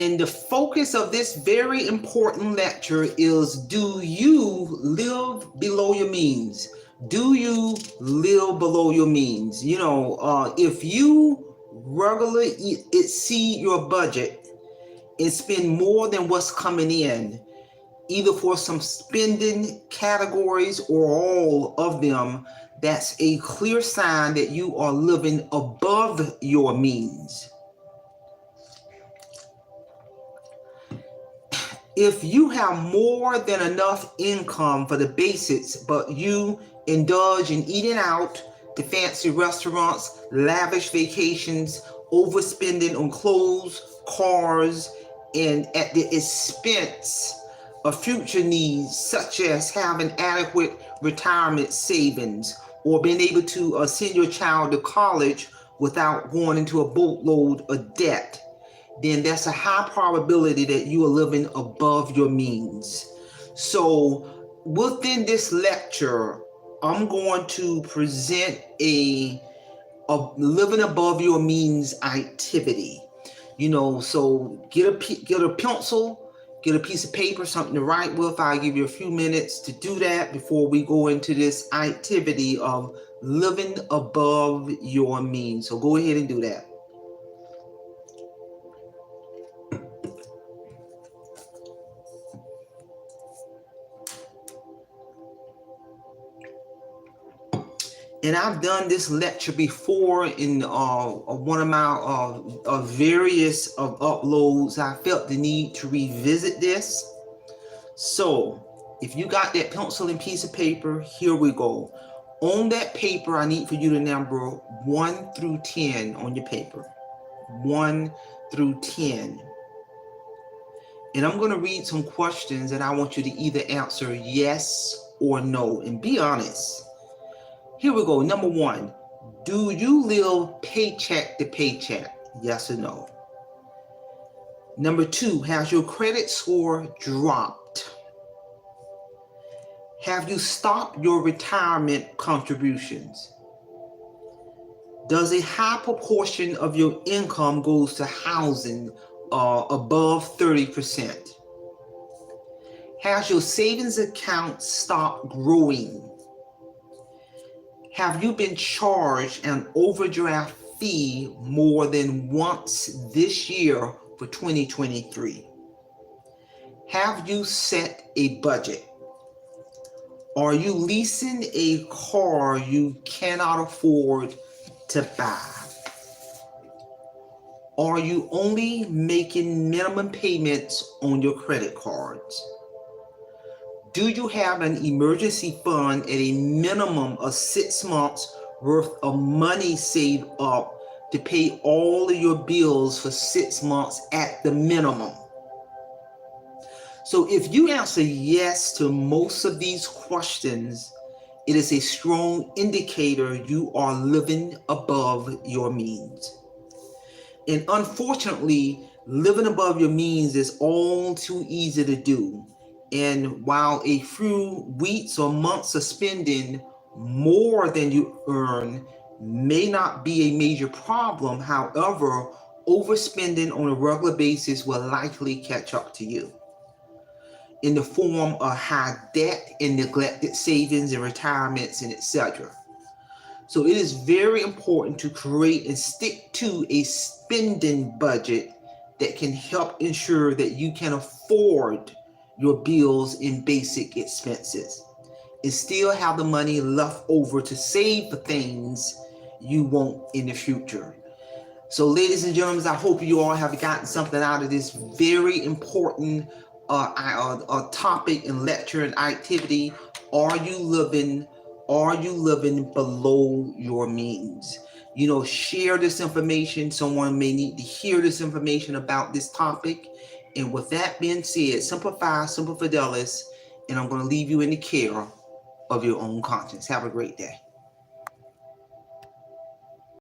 And the focus of this very important lecture is, do you live below your means? Do you live below your means? If you regularly exceed your budget and spend more than what's coming in, either for some spending categories or all of them, that's a clear sign that you are living above your means. If you have more than enough income for the basics, but you indulge in eating out, the fancy restaurants, lavish vacations, overspending on clothes, cars, and at the expense of future needs, such as having adequate retirement savings or being able to send your child to college without going into a boatload of debt, then that's a high probability that you are living above your means. So within this lecture, I'm going to present a living above your means activity. So get a pencil, get a piece of paper, something to write with. I'll give you a few minutes to do that before we go into this activity of living above your means. So go ahead and do that. And I've done this lecture before in one of my various uploads. I felt the need to revisit this. So if you got that pencil and piece of paper, here we go. On that paper, I need for you to number 1 through 10 on your paper. 1 through 10. And I'm going to read some questions that I want you to either answer yes or no. And be honest. Here we go. Number 1, do you live paycheck to paycheck? Yes or no? Number 2, has your credit score dropped? Have you stopped your retirement contributions? Does a high proportion of your income goes to housing above 30%? Has your savings account stopped growing? Have you been charged an overdraft fee more than once this year for 2023? Have you set a budget? Are you leasing a car you cannot afford to buy? Are you only making minimum payments on your credit cards? Do you have an emergency fund at a minimum of 6 months worth of money saved up to pay all of your bills for 6 months at the minimum? So if you answer yes to most of these questions, it is a strong indicator you are living above your means. And unfortunately, living above your means is all too easy to do. And while a few weeks or months of spending more than you earn may not be a major problem, however, overspending on a regular basis will likely catch up to you in the form of high debt and neglected savings and retirements and etc. So it is very important to create and stick to a spending budget that can help ensure that you can afford your bills and basic expenses and still have the money left over to save for things you want in the future. So ladies and gentlemen, I hope you all have gotten something out of this very important topic and lecture and activity. Are you living below your means? Share this information. Someone may need to hear this information about this topic. And with that being said, Semper Fi, Semper Fidelis, and I'm going to leave you in the care of your own conscience. Have a great day.